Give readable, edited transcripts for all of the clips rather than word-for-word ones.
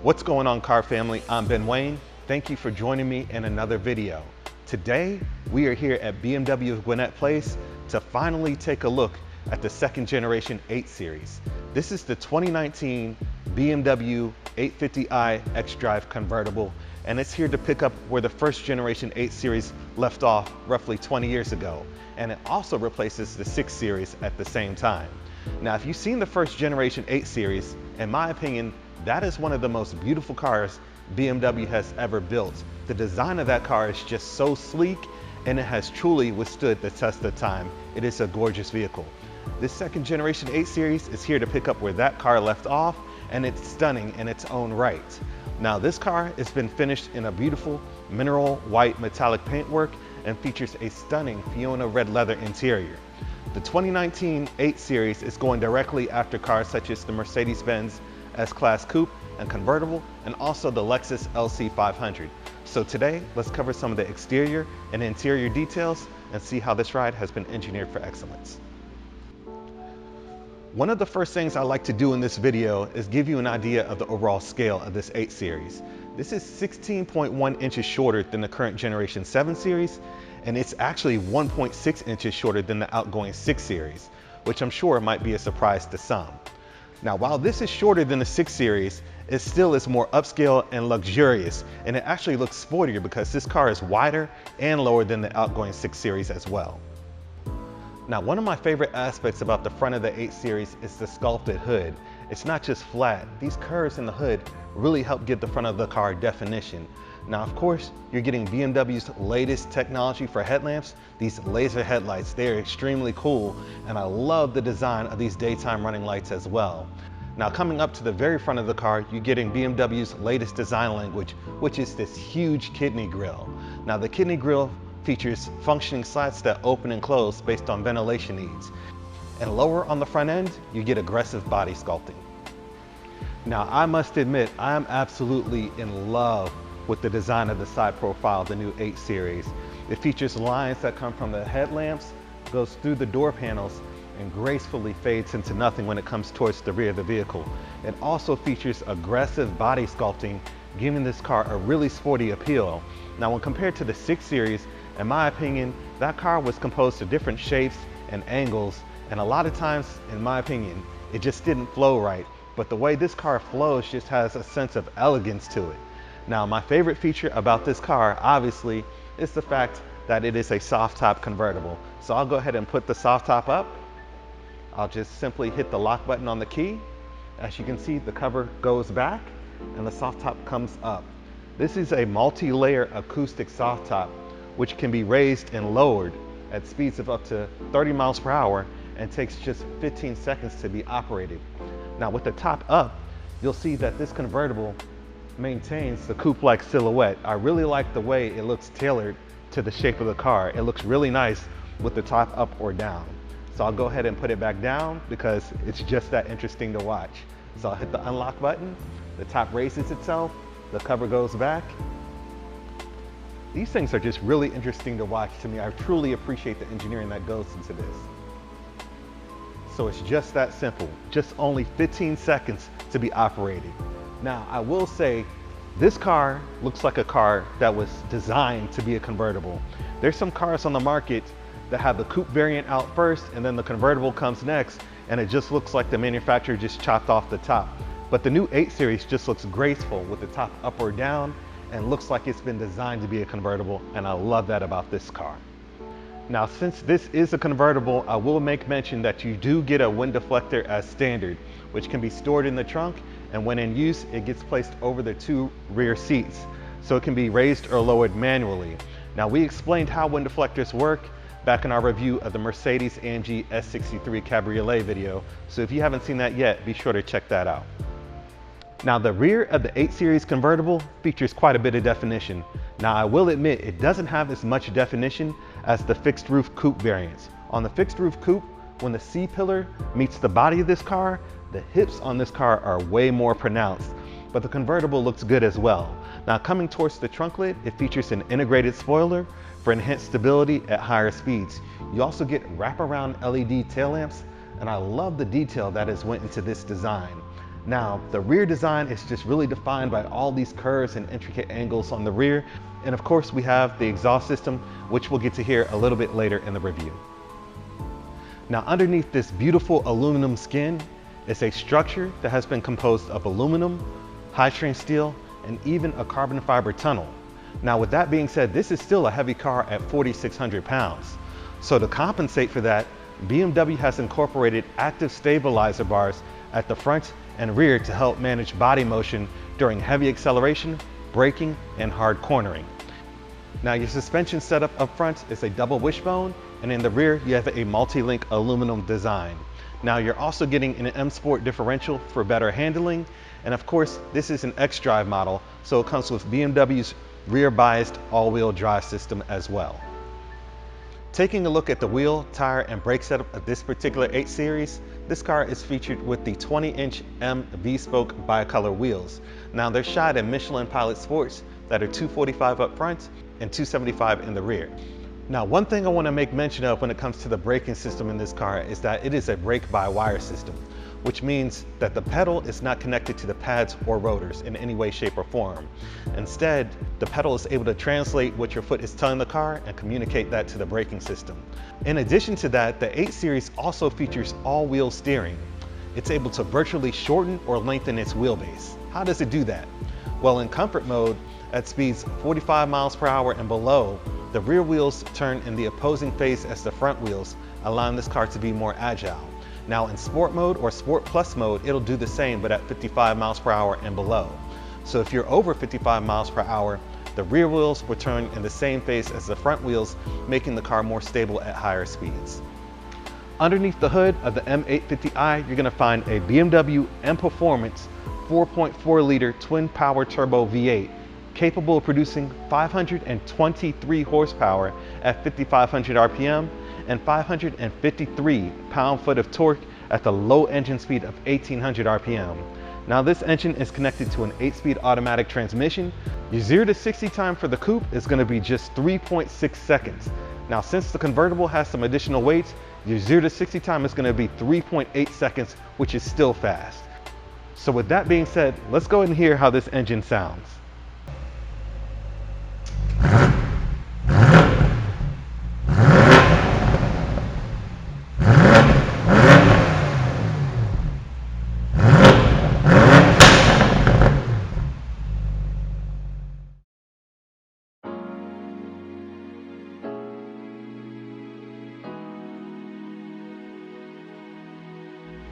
What's going on, car family? I'm Ben Wayne. Thank you for joining me in another video. Today, we are here at BMW Gwinnett Place to finally take a look at the second generation 8 Series. This is the 2019 BMW 850i xDrive convertible, and it's here to pick up where the first generation 8 Series left off roughly 20 years ago. And it also replaces the 6 Series at the same time. Now, if you've seen the first generation 8 Series, in my opinion, that is one of the most beautiful cars BMW has ever built. The design of that car is just so sleek, and it has truly withstood the test of time. It is a gorgeous vehicle. This second generation 8 Series is here to pick up where that car left off, and it's stunning in its own right. Now, this car has been finished in a beautiful mineral white metallic paintwork and features a stunning Fiona red leather interior. The 2019 8 Series is going directly after cars such as the Mercedes-Benz S-Class Coupe and Convertible, and also the Lexus LC500. So today, let's cover some of the exterior and interior details and see how this ride has been engineered for excellence. One of the first things I like to do in this video is give you an idea of the overall scale of this 8 Series. This is 16.1 inches shorter than the current generation 7 Series, and it's actually 1.6 inches shorter than the outgoing 6 Series, which I'm sure might be a surprise to some. Now, while this is shorter than the 6 Series, it still is more upscale and luxurious, and it actually looks sportier because this car is wider and lower than the outgoing 6 Series as well. Now, one of my favorite aspects about the front of the 8 Series is the sculpted hood. It's not just flat. These curves in the hood really help give the front of the car definition. Now, of course, you're getting BMW's latest technology for headlamps, these laser headlights. They're extremely cool, and I love the design of these daytime running lights as well. Now, coming up to the very front of the car, you're getting BMW's latest design language, which is this huge kidney grille. Now, the kidney grille features functioning slats that open and close based on ventilation needs. And lower on the front end, you get aggressive body sculpting. Now, I must admit, I am absolutely in love with the design of the side profile of the new 8 Series. It features lines that come from the headlamps, goes through the door panels, and gracefully fades into nothing when it comes towards the rear of the vehicle. It also features aggressive body sculpting, giving this car a really sporty appeal. Now, when compared to the 6 Series, in my opinion, that car was composed of different shapes and angles, and a lot of times, in my opinion, it just didn't flow right. But the way this car flows just has a sense of elegance to it. Now, my favorite feature about this car, obviously, is the fact that it is a soft top convertible. So I'll go ahead and put the soft top up. I'll just simply hit the lock button on the key. As you can see, the cover goes back and the soft top comes up. This is a multi-layer acoustic soft top, which can be raised and lowered at speeds of up to 30 miles per hour and takes just 15 seconds to be operated. Now, with the top up, you'll see that this convertible maintains the coupe-like silhouette. I really like the way it looks tailored to the shape of the car. It looks really nice with the top up or down. So I'll go ahead and put it back down because it's just that interesting to watch. So I'll hit the unlock button, the top raises itself, the cover goes back. These things are just really interesting to watch to me. I truly appreciate the engineering that goes into this. So it's just that simple, just only 15 seconds to be operated. Now, I will say, this car looks like a car that was designed to be a convertible. There's some cars on the market that have the coupe variant out first, and then the convertible comes next, and it just looks like the manufacturer just chopped off the top. But the new 8 Series just looks graceful with the top up or down, and looks like it's been designed to be a convertible, and I love that about this car. Now, since this is a convertible, I will make mention that you do get a wind deflector as standard, which can be stored in the trunk, and when in use, it gets placed over the 2 rear seats, so it can be raised or lowered manually. Now, we explained how wind deflectors work back in our review of the Mercedes-AMG S63 Cabriolet video, so if you haven't seen that yet, be sure to check that out. Now, the rear of the 8 Series convertible features quite a bit of definition. Now, I will admit it doesn't have as much definition as the fixed roof coupe variants. On the fixed roof coupe, when the C-pillar meets the body of this car, the hips on this car are way more pronounced, but the convertible looks good as well. Now, coming towards the trunk lid, it features an integrated spoiler for enhanced stability at higher speeds. You also get wraparound LED tail lamps, and I love the detail that has went into this design. Now, the rear design is just really defined by all these curves and intricate angles on the rear. And of course, we have the exhaust system, which we'll get to hear a little bit later in the review. Now, underneath this beautiful aluminum skin is a structure that has been composed of aluminum, high-strength steel, and even a carbon fiber tunnel. Now, with that being said, this is still a heavy car at 4,600 pounds. So to compensate for that, BMW has incorporated active stabilizer bars at the front and rear to help manage body motion during heavy acceleration, braking, and hard cornering. Now, your suspension setup up front is a double wishbone, and in the rear you have a multi-link aluminum design. Now, you're also getting an M Sport differential for better handling, and of course this is an X-Drive model, so it comes with BMW's rear biased all-wheel drive system as well. Taking a look at the wheel, tire, and brake setup of this particular 8 Series, this car is featured with the 20-inch M V-spoke bicolor wheels. Now, they're shod in Michelin Pilot Sports that are 245 up front and 275 in the rear. Now, one thing I want to make mention of when it comes to the braking system in this car is that it is a brake-by-wire system, which means that the pedal is not connected to the pads or rotors in any way, shape, or form. Instead, the pedal is able to translate what your foot is telling the car and communicate that to the braking system. In addition to that, the 8 Series also features all-wheel steering. It's able to virtually shorten or lengthen its wheelbase. How does it do that? Well, in comfort mode, at speeds 45 miles per hour and below, the rear wheels turn in the opposing phase as the front wheels, allowing this car to be more agile. Now, in Sport mode or Sport Plus mode, it'll do the same, but at 55 miles per hour and below. So if you're over 55 miles per hour, the rear wheels will turn in the same phase as the front wheels, making the car more stable at higher speeds. Underneath the hood of the M850i, you're gonna find a BMW M Performance 4.4 liter twin power turbo V8, capable of producing 523 horsepower at 5,500 RPM and 553 pound-foot of torque at the low engine speed of 1,800 RPM. Now, this engine is connected to an 8-speed automatic transmission. Your 0 to 60 time for the coupe is going to be just 3.6 seconds. Now, since the convertible has some additional weight, your 0 to 60 time is going to be 3.8 seconds, which is still fast. So with that being said, let's go ahead and hear how this engine sounds.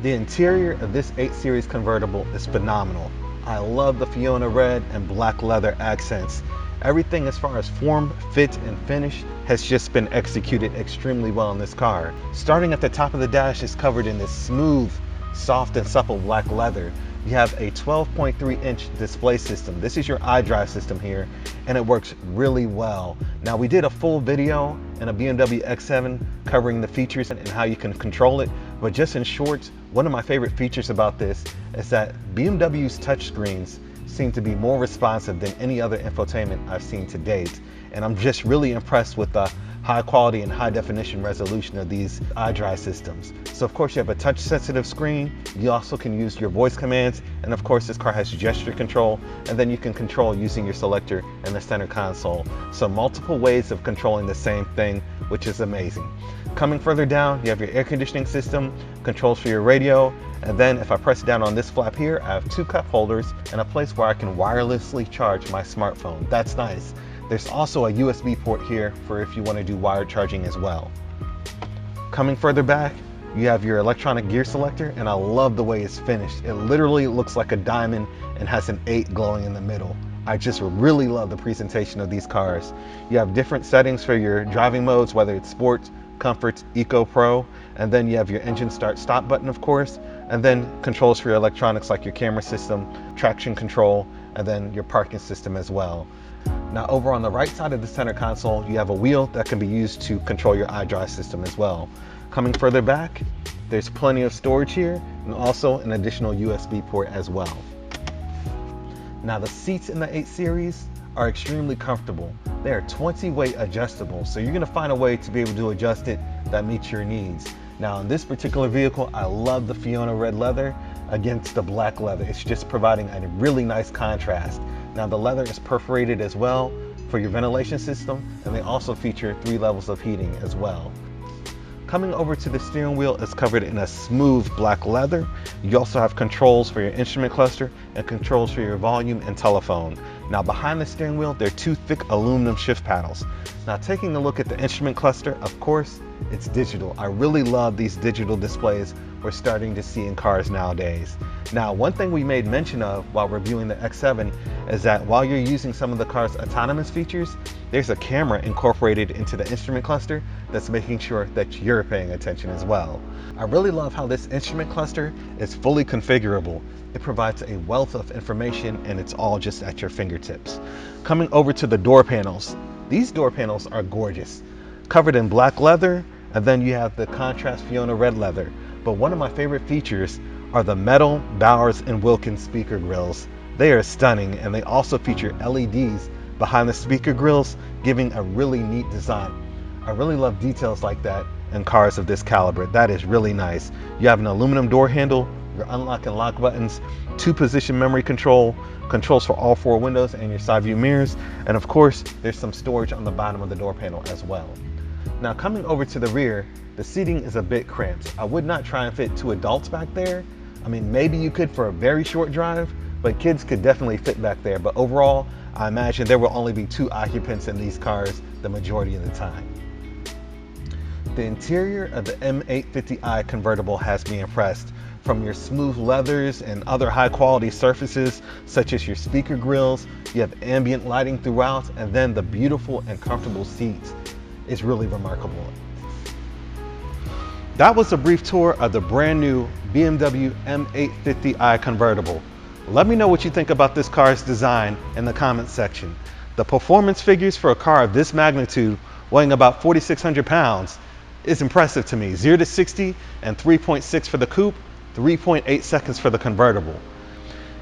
The interior of this 8 Series convertible is phenomenal. I love the Fiona red and black leather accents. Everything as far as form, fit, and finish has just been executed extremely well in this car. Starting at the top of the dash is covered in this smooth, soft, and supple black leather. You have a 12.3-inch display system. This is your iDrive system here, and it works really well. Now, we did a full video in a BMW X7 covering the features and how you can control it, but just in short, one of my favorite features about this is that BMW's touchscreens seem to be more responsive than any other infotainment I've seen to date, and I'm just really impressed with the high quality and high definition resolution of these iDrive systems. So of course you have a touch sensitive screen, you also can use your voice commands, and of course this car has gesture control, and then you can control using your selector in the center console. So multiple ways of controlling the same thing, which is amazing. Coming further down, you have your air conditioning system, controls for your radio, and then if I press down on this flap here, I have 2 cup holders and a place where I can wirelessly charge my smartphone. That's nice. There's also a USB port here for if you want to do wired charging as well. Coming further back, you have your electronic gear selector, and I love the way it's finished. It literally looks like a diamond and has an 8 glowing in the middle. I just really love the presentation of these cars. You have different settings for your driving modes, whether it's Sport, Comfort, Eco, Pro, and then you have your engine start stop button, of course, and then controls for your electronics like your camera system, traction control, and then your parking system as well. Now, over on the right side of the center console, you have a wheel that can be used to control your iDrive system as well. Coming further back, there's plenty of storage here, and also an additional USB port as well. Now, the seats in the 8 Series are extremely comfortable. They are 20-way adjustable, so you're gonna find a way to be able to adjust it that meets your needs. Now, in this particular vehicle, I love the Fiona red leather. against the black leather. It's just providing a really nice contrast. Now the leather is perforated as well for your ventilation system, and they also feature 3 levels of heating as well. Coming over to the steering wheel, is covered in a smooth black leather. You also have controls for your instrument cluster and controls for your volume and telephone. Now behind the steering wheel, there are 2 thick aluminum shift paddles. Now taking a look at the instrument cluster, of course, it's digital. I really love these digital displays we're starting to see in cars nowadays. Now, one thing we made mention of while reviewing the X7 is that while you're using some of the car's autonomous features, there's a camera incorporated into the instrument cluster that's making sure that you're paying attention as well. I really love how this instrument cluster is fully configurable. It provides a wealth of information and it's all just at your fingertips. Coming over to the door panels, these door panels are gorgeous. Covered in black leather, and then you have the contrast Fiona red leather. But one of my favorite features are the metal Bowers & Wilkins speaker grills. They are stunning, and they also feature LEDs behind the speaker grills, giving a really neat design. I really love details like that in cars of this caliber. That is really nice. You have an aluminum door handle, your unlock and lock buttons, 2-position memory control, controls for all 4 windows and your side view mirrors, and of course there's some storage on the bottom of the door panel as well. Now coming over to the rear, the seating is a bit cramped. I would not try and fit 2 adults back there. I mean, maybe you could for a very short drive, but kids could definitely fit back there. But overall, I imagine there will only be 2 occupants in these cars the majority of the time. The interior of the M850i convertible has me impressed. From your smooth leathers and other high quality surfaces, such as your speaker grills, you have ambient lighting throughout, and then the beautiful and comfortable seats. It's really remarkable. That was a brief tour of the brand new BMW M850i convertible. Let me know what you think about this car's design in the comments section. The performance figures for a car of this magnitude, weighing about 4,600 pounds, is impressive to me. 0 to 60 and 3.6 for the coupe, 3.8 seconds for the convertible.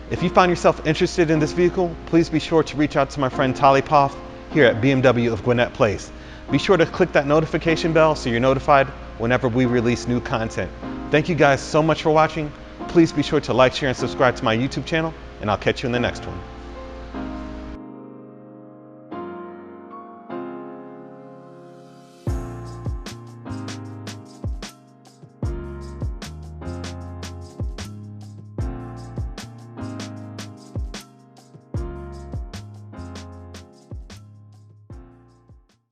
If you find yourself interested in this vehicle, please be sure to reach out to my friend Tolli Poff here at BMW of Gwinnett Place. Be sure to click that notification bell so you're notified whenever we release new content. Thank you guys so much for watching. Please be sure to like, share, and subscribe to my YouTube channel, and I'll catch you in the next one.